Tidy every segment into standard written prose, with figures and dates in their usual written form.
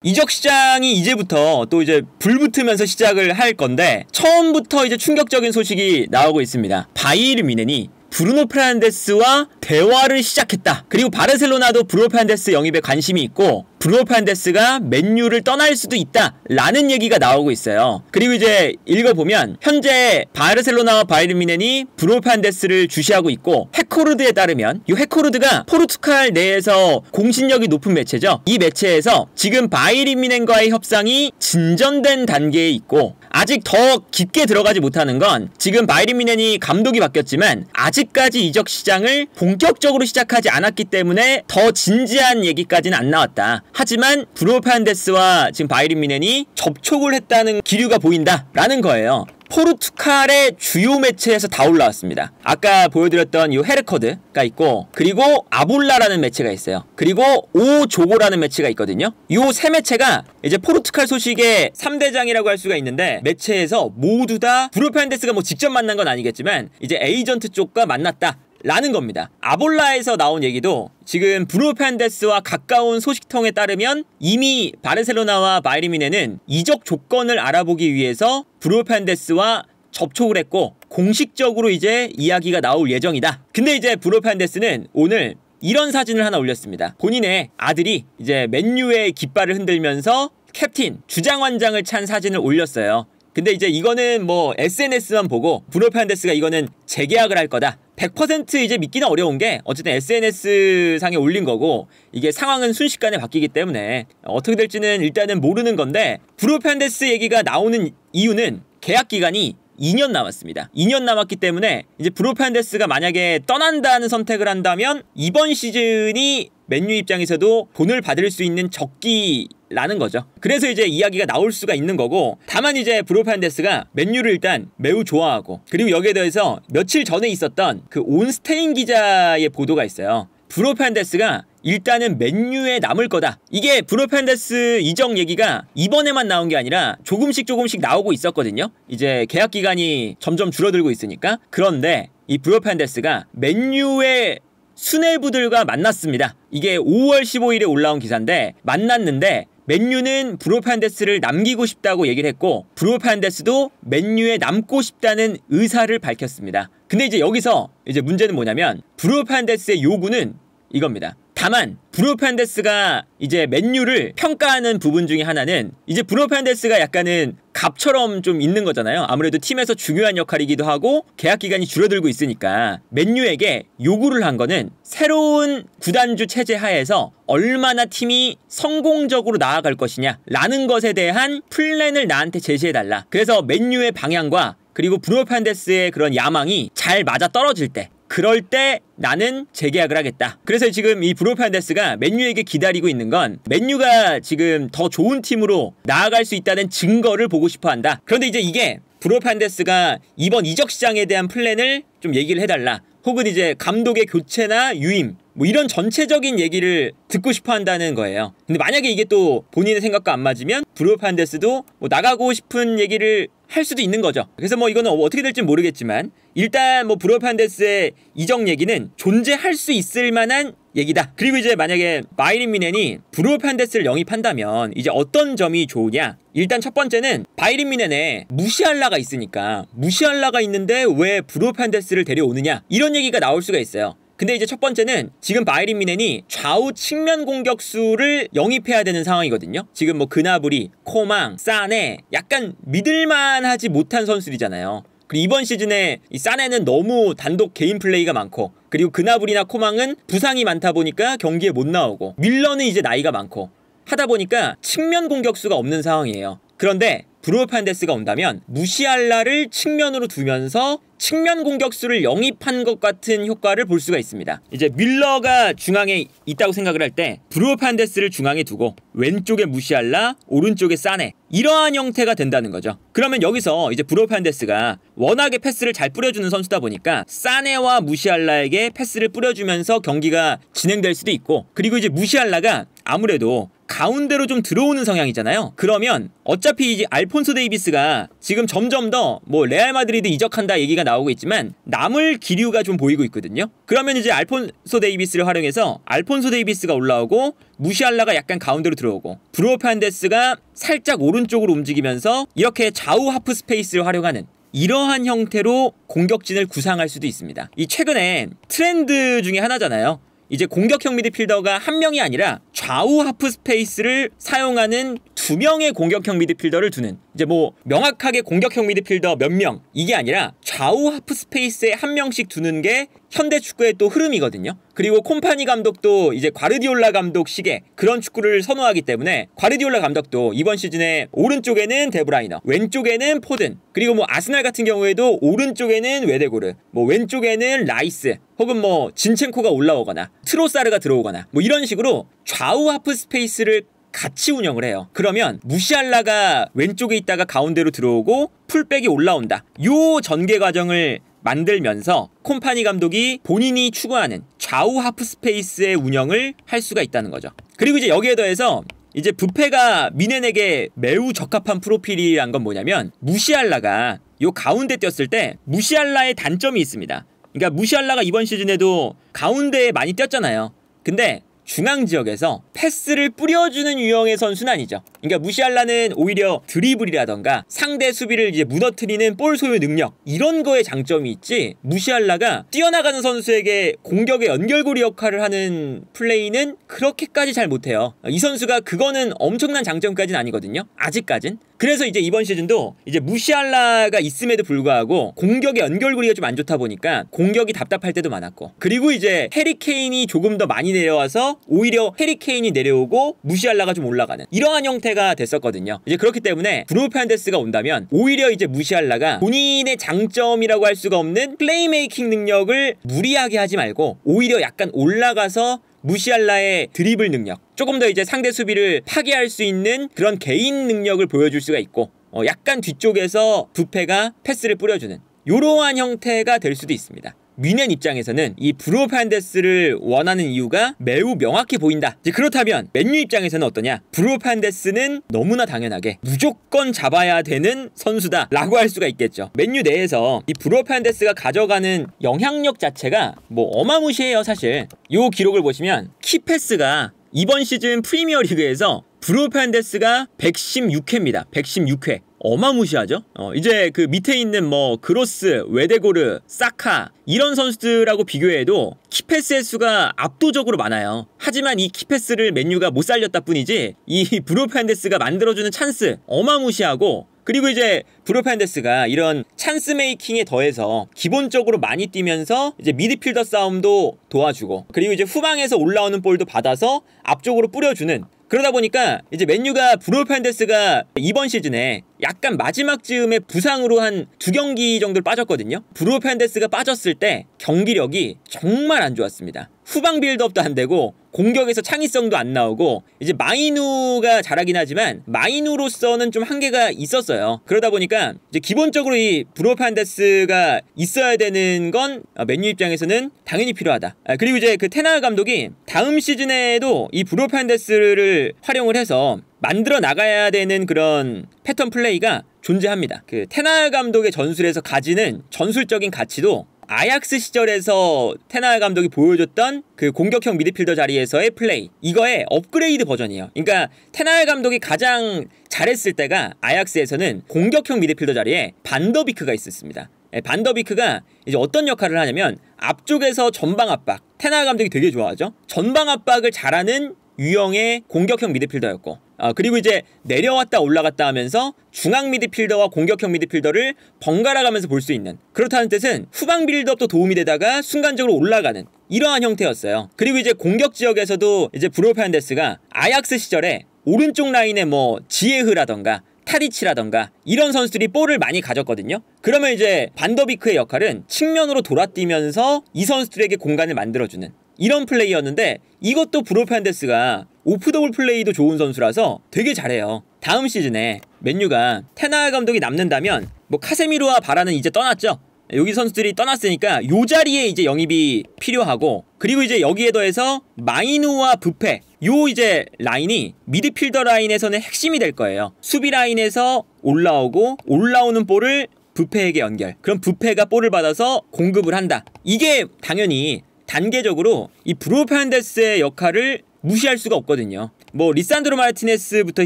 이적 시장이 이제부터 또 이제 불붙으면서 시작을 할 건데 처음부터 이제 충격적인 소식이 나오고 있습니다. 바이에른 뮌헨이 브루노 페르난데스와 대화를 시작했다. 그리고 바르셀로나도 브루노 페르난데스 영입에 관심이 있고 브루노 페르난데스가 맨유를 떠날 수도 있다 라는 얘기가 나오고 있어요. 그리고 이제 읽어보면 현재 바르셀로나와 바이에른 뮌헨이 브루노 페르난데스를 주시하고 있고 해코르드에 따르면 이 해코르드가 포르투갈 내에서 공신력이 높은 매체죠. 이 매체에서 지금 바이에른 뮌헨과의 협상이 진전된 단계에 있고 아직 더 깊게 들어가지 못하는 건 지금 바이에른 뮌헨이 감독이 바뀌었지만 아직까지 이적 시장을 본격적으로 시작하지 않았기 때문에 더 진지한 얘기까지는 안 나왔다. 하지만 브루노 페르난데스와 지금 바이에른 뮌헨이 접촉을 했다는 기류가 보인다라는 거예요. 포르투갈의 주요 매체에서 다 올라왔습니다. 아까 보여드렸던 이 헤르커드가 있고 그리고 아볼라라는 매체가 있어요. 그리고 오조고라는 매체가 있거든요. 이 세 매체가 이제 포르투갈 소식의 3대장이라고 할 수가 있는데 매체에서 모두 다 브루노 페르난데스가 뭐 직접 만난 건 아니겠지만 이제 에이전트 쪽과 만났다 라는 겁니다. 아볼라에서 나온 얘기도 지금 브루노 페르난데스와 가까운 소식통에 따르면 이미 바르셀로나와 바이에른 뮌헨은 이적 조건을 알아보기 위해서 브루노 페르난데스와 접촉을 했고 공식적으로 이제 이야기가 나올 예정이다. 근데 이제 브루노 페르난데스는 오늘 이런 사진을 하나 올렸습니다. 본인의 아들이 이제 맨유의 깃발을 흔들면서 캡틴, 주장완장을 찬 사진을 올렸어요. 근데 이제 이거는 뭐 SNS만 보고 브루노 페르난데스가 이거는 재계약을 할 거다. 100% 이제 믿기는 어려운 게 어쨌든 SNS상에 올린 거고 이게 상황은 순식간에 바뀌기 때문에 어떻게 될지는 일단은 모르는 건데 브루노 페르난데스 얘기가 나오는 이유는 계약 기간이 2년 남았습니다. 2년 남았기 때문에 이제 브루노 페르난데스가 만약에 떠난다는 선택을 한다면 이번 시즌이 맨유 입장에서도 돈을 받을 수 있는 적기라는 거죠. 그래서 이제 이야기가 나올 수가 있는 거고 다만 이제 브루노 페르난데스가 맨유를 일단 매우 좋아하고 그리고 여기에 대해서 며칠 전에 있었던 그 온스테인 기자의 보도가 있어요. 브루노 페르난데스가 일단은 맨유에 남을 거다. 이게 브루노 페르난데스 이적 얘기가 이번에만 나온 게 아니라 조금씩 나오고 있었거든요. 이제 계약 기간이 점점 줄어들고 있으니까. 그런데 이 브루노 페르난데스가 맨유의 수뇌부들과 만났습니다. 이게 5월 15일에 올라온 기사인데 만났는데 맨유는 브루노 페르난데스를 남기고 싶다고 얘기를 했고 브루노 페르난데스도 맨유에 남고 싶다는 의사를 밝혔습니다. 근데 이제 여기서 이제 문제는 뭐냐면 브루노 페르난데스의 요구는 이겁니다. 다만 브루노 페르난데스가 이제 맨유를 평가하는 부분 중에 하나는 이제 브루노 페르난데스가 약간은 갑처럼 좀 있는 거잖아요. 아무래도 팀에서 중요한 역할이기도 하고 계약 기간이 줄어들고 있으니까 맨유에게 요구를 한 거는 새로운 구단주 체제 하에서 얼마나 팀이 성공적으로 나아갈 것이냐 라는 것에 대한 플랜을 나한테 제시해달라. 그래서 맨유의 방향과 그리고 브루노 페르난데스의 그런 야망이 잘 맞아 떨어질 때 그럴 때 나는 재계약을 하겠다. 그래서 지금 이 브루노 페르난데스가 맨유에게 기다리고 있는 건 맨유가 지금 더 좋은 팀으로 나아갈 수 있다는 증거를 보고 싶어 한다. 그런데 이제 이게 브루노 페르난데스가 이번 이적 시장에 대한 플랜을 좀 얘기를 해달라. 혹은 이제 감독의 교체나 유임 뭐 이런 전체적인 얘기를 듣고 싶어 한다는 거예요. 근데 만약에 이게 또 본인의 생각과 안 맞으면 브루노 페르난데스도 뭐 나가고 싶은 얘기를 할 수도 있는 거죠. 그래서 뭐 이거는 어떻게 될지 모르겠지만 일단 뭐 브루노 페르난데스의 이적 얘기는 존재할 수 있을 만한 얘기다. 그리고 이제 만약에 바이에른 뮌헨이 브루노 페르난데스를 영입한다면 이제 어떤 점이 좋으냐? 일단 첫 번째는 바이에른 뮌헨에 무시알라가 있으니까 무시알라가 있는데 왜 브루노 페르난데스를 데려오느냐? 이런 얘기가 나올 수가 있어요. 근데 이제 첫 번째는 지금 바이에른 뮌헨이 좌우 측면 공격수를 영입해야 되는 상황이거든요. 지금 뭐 그나브리, 코망, 사네 약간 믿을만하지 못한 선수들이잖아요. 그리고 이번 시즌에 이 사네는 너무 단독 개인 플레이가 많고 그리고 그나브리나 코망은 부상이 많다 보니까 경기에 못 나오고 밀러는 이제 나이가 많고 하다 보니까 측면 공격수가 없는 상황이에요. 그런데 브루노 페르난데스가 온다면 무시알라를 측면으로 두면서 측면 공격수를 영입한 것 같은 효과를 볼 수가 있습니다. 이제 밀러가 중앙에 있다고 생각을 할 때 브루노 페르난데스를 중앙에 두고 왼쪽에 무시알라, 오른쪽에 사네 이러한 형태가 된다는 거죠. 그러면 여기서 이제 브루노 페르난데스가 워낙에 패스를 잘 뿌려주는 선수다 보니까 사네와 무시알라에게 패스를 뿌려주면서 경기가 진행될 수도 있고 그리고 이제 무시알라가 아무래도 가운데로 좀 들어오는 성향이잖아요. 그러면 어차피 이제 알폰소 데이비스가 지금 점점 더 뭐 레알 마드리드 이적한다 얘기가 나오고 있지만 남을 기류가 좀 보이고 있거든요. 그러면 이제 알폰소 데이비스를 활용해서 알폰소 데이비스가 올라오고 무시알라가 약간 가운데로 들어오고 브루노 페르난데스가 살짝 오른쪽으로 움직이면서 이렇게 좌우 하프 스페이스를 활용하는 이러한 형태로 공격진을 구상할 수도 있습니다. 이 최근에 트렌드 중에 하나잖아요. 이제 공격형 미드필더가 한 명이 아니라 좌우 하프 스페이스를 사용하는 2명의 공격형 미드필더를 두는, 이제 뭐 명확하게 공격형 미드필더 몇 명 이게 아니라 좌우 하프 스페이스에 한 명씩 두는 게 현대 축구의 또 흐름이거든요. 그리고 콤파니 감독도 이제 과르디올라 감독식의 그런 축구를 선호하기 때문에 과르디올라 감독도 이번 시즌에 오른쪽에는 데브라이너, 왼쪽에는 포든, 그리고 뭐 아스날 같은 경우에도 오른쪽에는 웨데고르, 뭐 왼쪽에는 라이스, 혹은 뭐 진첸코가 올라오거나 트로사르가 들어오거나 뭐 이런 식으로 좌우 하프 스페이스를 같이 운영을 해요. 그러면 무시알라가 왼쪽에 있다가 가운데로 들어오고 풀백이 올라온다. 요 전개 과정을 만들면서 콤파니 감독이 본인이 추구하는 좌우 하프 스페이스의 운영을 할 수가 있다는 거죠. 그리고 이제 여기에 더해서 이제 부페가 미넨에게 매우 적합한 프로필이란 건 뭐냐면, 무시알라가 요 가운데 뛰었을 때 무시알라의 단점이 있습니다. 그러니까 무시알라가 이번 시즌에도 가운데에 많이 뛰었잖아요. 근데 중앙 지역에서 패스를 뿌려주는 유형의 선수는 아니죠. 그러니까 무시알라는 오히려 드리블이라던가 상대 수비를 이제 무너뜨리는 볼 소유 능력, 이런 거에 장점이 있지, 무시알라가 뛰어나가는 선수에게 공격의 연결고리 역할을 하는 플레이는 그렇게까지 잘 못해요. 이 선수가 그거는 엄청난 장점까지는 아니거든요, 아직까진. 그래서 이제 이번 시즌도 이제 무시알라가 있음에도 불구하고 공격의 연결고리가 좀 안 좋다 보니까 공격이 답답할 때도 많았고, 그리고 이제 해리케인이 조금 더 많이 내려와서 오히려 해리케인이 내려오고 무시알라가 좀 올라가는 이러한 형태가 됐었거든요. 이제 그렇기 때문에 브루노 페르난데스가 온다면 오히려 이제 무시알라가 본인의 장점이라고 할 수가 없는 플레이메이킹 능력을 무리하게 하지 말고 오히려 약간 올라가서 무시알라의 드리블 능력, 조금 더 이제 상대 수비를 파괴할 수 있는 그런 개인 능력을 보여줄 수가 있고, 약간 뒤쪽에서 부페가 패스를 뿌려주는 이러한 형태가 될 수도 있습니다. 미넨 입장에서는 이 브루노 페르난데스를 원하는 이유가 매우 명확해 보인다. 이제 그렇다면 맨유 입장에서는 어떠냐? 브루노 페르난데스는 너무나 당연하게 무조건 잡아야 되는 선수다 라고 할 수가 있겠죠. 맨유 내에서 이 브루노 페르난데스가 가져가는 영향력 자체가 뭐 어마무시해요. 사실 요 기록을 보시면 키패스가 이번 시즌 프리미어리그에서 브루노 페르난데스가 116회입니다. 116회. 어마무시하죠? 이제 그 밑에 있는 뭐 그로스, 웨데고르, 사카 이런 선수들하고 비교해도 키패스의 수가 압도적으로 많아요. 하지만 이 키패스를 맨유가 못 살렸다 뿐이지 이 브루노 페르난데스가 만들어주는 찬스 어마무시하고, 그리고 이제 브루노 페르난데스가 이런 찬스 메이킹에 더해서 기본적으로 많이 뛰면서 이제 미드필더 싸움도 도와주고, 그리고 이제 후방에서 올라오는 볼도 받아서 앞쪽으로 뿌려주는, 그러다 보니까 이제 맨유가 브루노 페르난데스가 이번 시즌에 약간 마지막 즈음에 부상으로 한 2경기 정도를 빠졌거든요. 브루노 페르난데스가 빠졌을 때 경기력이 정말 안 좋았습니다. 후방 빌드업도 안 되고 공격에서 창의성도 안 나오고, 이제 마이누가 잘하긴 하지만 마이누로서는 좀 한계가 있었어요. 그러다 보니까 이제 기본적으로 이 브루노 페르난데스가 있어야 되는 건 맨유 입장에서는 당연히 필요하다. 그리고 이제 그 테나흐 감독이 다음 시즌에도 이 브루노 페르난데스를 활용을 해서 만들어 나가야 되는 그런 패턴 플레이가 존재합니다. 그 테나흐 감독의 전술에서 가지는 전술적인 가치도 아약스 시절에서 테나흐 감독이 보여줬던 그 공격형 미드필더 자리에서의 플레이, 이거의 업그레이드 버전이에요. 그러니까 테나흐 감독이 가장 잘했을 때가 아약스에서는 공격형 미드필더 자리에 반더비크가 있었습니다. 반더비크가 이제 어떤 역할을 하냐면 앞쪽에서 전방 압박, 테나흐 감독이 되게 좋아하죠. 전방 압박을 잘하는 유형의 공격형 미드필더였고, 그리고 이제 내려왔다 올라갔다 하면서 중앙 미드필더와 공격형 미드필더를 번갈아 가면서 볼 수 있는, 그렇다는 뜻은 후방 빌드업도 도움이 되다가 순간적으로 올라가는 이러한 형태였어요. 그리고 이제 공격 지역에서도 이제 브루노 페르난데스가 아약스 시절에 오른쪽 라인에 뭐 지에흐라던가 타리치라던가 이런 선수들이 볼을 많이 가졌거든요. 그러면 이제 반더비크의 역할은 측면으로 돌아뛰면서 이 선수들에게 공간을 만들어주는 이런 플레이였는데, 이것도 브루노 페르난데스가 오프더볼 플레이도 좋은 선수라서 되게 잘해요. 다음 시즌에 맨유가 테나흐 감독이 남는다면 뭐 카세미로와 바라는 이제 떠났죠. 여기 선수들이 떠났으니까 요 자리에 이제 영입이 필요하고, 그리고 이제 여기에 더해서 마이누와 부페, 요 이제 라인이 미드필더 라인에서는 핵심이 될 거예요. 수비 라인에서 올라오고 올라오는 볼을 부페에게 연결. 그럼 부페가 볼을 받아서 공급을 한다. 이게 당연히 단계적으로 이 브루노 페르난데스의 역할을 무시할 수가 없거든요. 뭐 리산드로 마르티네스부터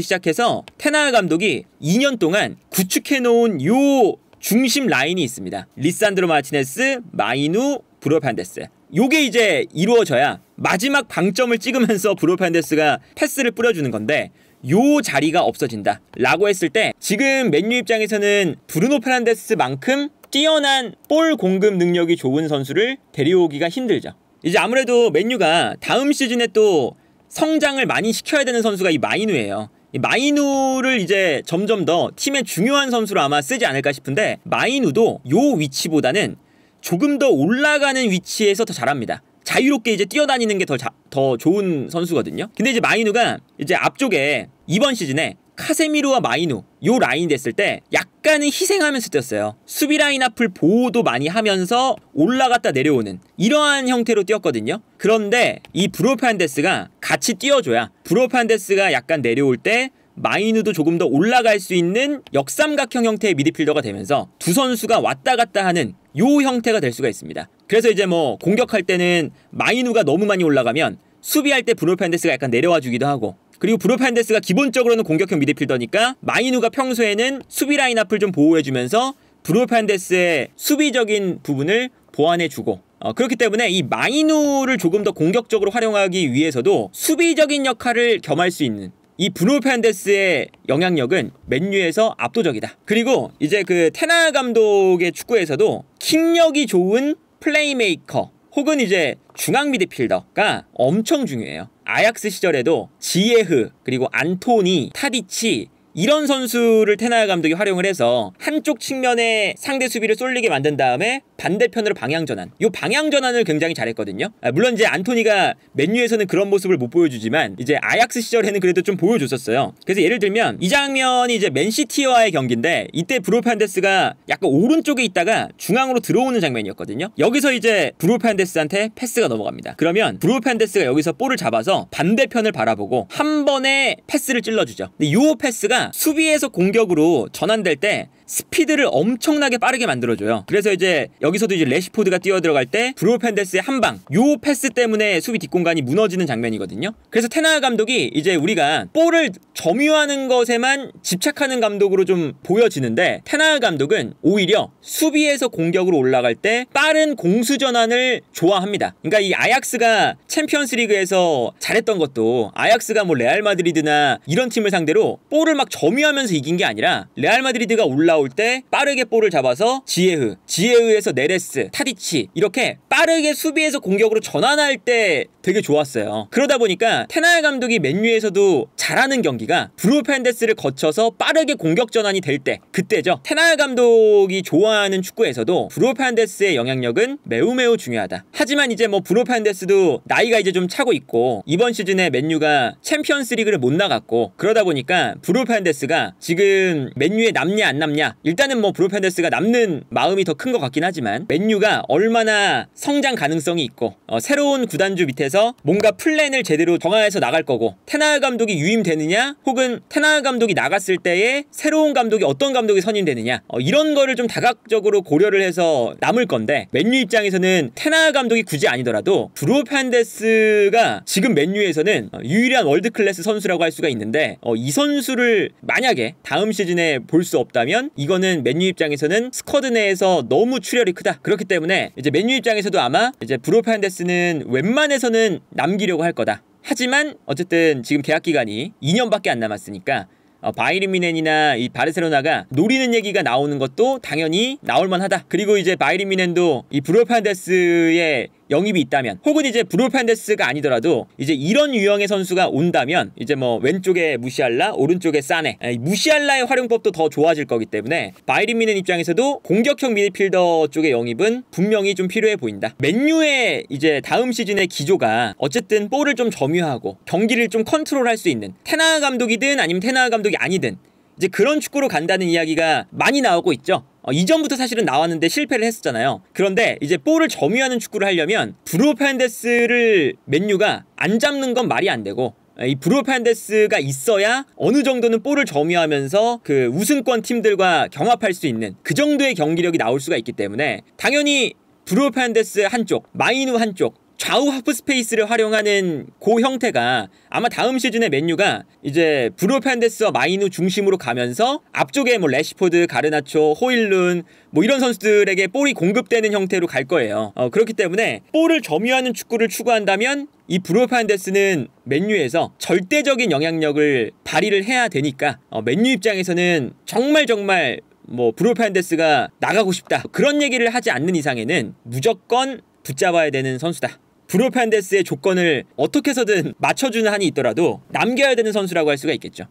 시작해서 테나흐 감독이 2년 동안 구축해놓은 요 중심 라인이 있습니다. 리산드로 마르티네스, 마이누, 브루노 페르난데스. 요게 이제 이루어져야 마지막 방점을 찍으면서 브루노 페르난데스가 패스를 뿌려주는 건데, 요 자리가 없어진다 라고 했을 때 지금 맨유 입장에서는 브루노 페르난데스만큼 뛰어난 볼 공급 능력이 좋은 선수를 데려오기가 힘들죠. 이제 아무래도 맨유가 다음 시즌에 또 성장을 많이 시켜야 되는 선수가 이 마이누예요. 이 마이누를 이제 점점 더 팀의 중요한 선수로 아마 쓰지 않을까 싶은데, 마이누도 요 위치보다는 조금 더 올라가는 위치에서 더 잘합니다. 자유롭게 이제 뛰어다니는 게 더 좋은 선수거든요. 근데 이제 마이누가 이제 앞쪽에 이번 시즌에 카세미로와 마이누 요 라인 됐을 때 약간은 희생하면서 뛰었어요. 수비 라인 앞을 보호도 많이 하면서 올라갔다 내려오는 이러한 형태로 뛰었거든요. 그런데 이 브루노 페르난데스가 같이 뛰어줘야 브루노 페르난데스가 약간 내려올 때 마이누도 조금 더 올라갈 수 있는 역삼각형 형태의 미드필더가 되면서 두 선수가 왔다 갔다 하는 요 형태가 될 수가 있습니다. 그래서 이제 뭐 공격할 때는 마이누가 너무 많이 올라가면 수비할 때 브루노 페르난데스가 약간 내려와 주기도 하고, 그리고 브루노 페르난데스가 기본적으로는 공격형 미드필더니까 마이누가 평소에는 수비 라인 앞을 좀 보호해주면서 브루노 페르난데스의 수비적인 부분을 보완해주고, 그렇기 때문에 이 마이누를 조금 더 공격적으로 활용하기 위해서도 수비적인 역할을 겸할 수 있는 이 브루노 페르난데스의 영향력은 맨유에서 압도적이다. 그리고 이제 그 테나흐 감독의 축구에서도 킥력이 좋은 플레이메이커 혹은 이제 중앙 미드필더가 엄청 중요해요. 아약스 시절에도 지에흐, 그리고 안토니, 타디치 이런 선수를 테나흐 감독이 활용을 해서 한쪽 측면에 상대 수비를 쏠리게 만든 다음에 반대편으로 방향전환, 이 방향전환을 굉장히 잘했거든요. 물론 이제 안토니가 맨유에서는 그런 모습을 못 보여주지만 이제 아약스 시절에는 그래도 좀 보여줬었어요. 그래서 예를 들면 이 장면이 이제 맨시티와의 경기인데, 이때 브루노 페르난데스가 약간 오른쪽에 있다가 중앙으로 들어오는 장면이었거든요. 여기서 이제 브루노 페르난데스한테 패스가 넘어갑니다. 그러면 브루노 페르난데스가 여기서 볼을 잡아서 반대편을 바라보고 한 번에 패스를 찔러주죠. 근데 이 패스가 수비에서 공격으로 전환될 때 스피드를 엄청나게 빠르게 만들어줘요. 그래서 이제 여기서도 이제 레시포드가 뛰어들어갈 때 브루노 페르난데스의 한방, 요 패스 때문에 수비 뒷공간이 무너지는 장면이거든요. 그래서 테나흐 감독이 이제 우리가 볼을 점유하는 것에만 집착하는 감독으로 좀 보여지는데, 테나흐 감독은 오히려 수비에서 공격으로 올라갈 때 빠른 공수 전환을 좋아합니다. 그러니까 이 아약스가 챔피언스 리그에서 잘했던 것도, 아약스가 뭐 레알 마드리드나 이런 팀을 상대로 볼을 막 점유하면서 이긴 게 아니라, 레알 마드리드가 올라올 때 빠르게 볼을 잡아서 지에흐에서 네레스, 타디치 이렇게 빠르게 수비에서 공격으로 전환할 때 되게 좋았어요. 그러다 보니까 테나흐 감독이 맨유에서도 잘하는 경기가 브루노 페르난데스를 거쳐서 빠르게 공격 전환이 될 때, 그때죠. 테나흐 감독이 좋아하는 축구에서도 브루노 페르난데스의 영향력은 매우 중요하다. 하지만 이제 뭐 브루노 페르난데스도 나이가 이제 좀 차고 있고, 이번 시즌에 맨유가 챔피언스 리그를 못 나갔고, 그러다 보니까 브루노 페르난데스가 지금 맨유에 남냐 안 남냐, 일단은 뭐 브루노 페르난데스가 남는 마음이 더 큰 것 같긴 하지만, 맨유가 얼마나 성장 가능성이 있고 새로운 구단주 밑에서 뭔가 플랜을 제대로 정해서 나갈 거고, 테나흐 감독이 유임되느냐 혹은 테나흐 감독이 나갔을 때에 새로운 감독이 어떤 감독이 선임되느냐, 이런 거를 좀 다각적으로 고려를 해서 남을 건데, 맨유 입장에서는 테나흐 감독이 굳이 아니더라도 브루노 페르난데스가 지금 맨유에서는 유일한 월드 클래스 선수라고 할 수가 있는데, 이 선수를 만약에 다음 시즌에 볼 수 없다면 이거는 맨유 입장에서는 스쿼드 내에서 너무 출혈이 크다. 그렇기 때문에 이제 맨유 입장에서도 아마 이제 브루노 페르난데스는 웬만해서는 남기려고 할 거다. 하지만 어쨌든 지금 계약 기간이 2년밖에 안 남았으니까 바이에른 뮌헨이나 이 바르셀로나가 노리는 얘기가 나오는 것도 당연히 나올만하다. 그리고 이제 바이에른 뮌헨도 이 브루노 페르난데스의 영입이 있다면, 혹은 이제 브루노 페르난데스가 아니더라도 이제 이런 유형의 선수가 온다면 이제 뭐 왼쪽에 무시알라, 오른쪽에 사네, 무시알라의 활용법도 더 좋아질 거기 때문에 바이에른 뮌헨 입장에서도 공격형 미드필더 쪽의 영입은 분명히 좀 필요해 보인다. 맨유의 이제 다음 시즌의 기조가 어쨌든 볼을 좀 점유하고 경기를 좀 컨트롤할 수 있는, 테나흐 감독이든 아니면 테나흐 감독이 아니든 이제 그런 축구로 간다는 이야기가 많이 나오고 있죠. 이전부터 사실은 나왔는데 실패를 했었잖아요. 그런데 이제 볼을 점유하는 축구를 하려면 브루노 페르난데스를 맨유가 안 잡는 건 말이 안 되고, 이 브루노 페르난데스가 있어야 어느 정도는 볼을 점유하면서 그 우승권 팀들과 경합할 수 있는 그 정도의 경기력이 나올 수가 있기 때문에 당연히 브루노 페르난데스 한쪽, 마이누 한쪽, 좌우 하프 스페이스를 활용하는 그 형태가 아마 다음 시즌에 맨유가 이제 브루노 페르난데스와 마이누 중심으로 가면서 앞쪽에 뭐 레시포드, 가르나초, 호일룬 뭐 이런 선수들에게 볼이 공급되는 형태로 갈 거예요. 그렇기 때문에 볼을 점유하는 축구를 추구한다면 이 브루노 페르난데스는 맨유에서 절대적인 영향력을 발휘를 해야 되니까 맨유 입장에서는 정말 뭐 브루노 페르난데스가 나가고 싶다 그런 얘기를 하지 않는 이상에는 무조건 붙잡아야 되는 선수다. 브루노 페르난데스의 조건을 어떻게 해서든 맞춰주는 한이 있더라도 남겨야 되는 선수라고 할 수가 있겠죠.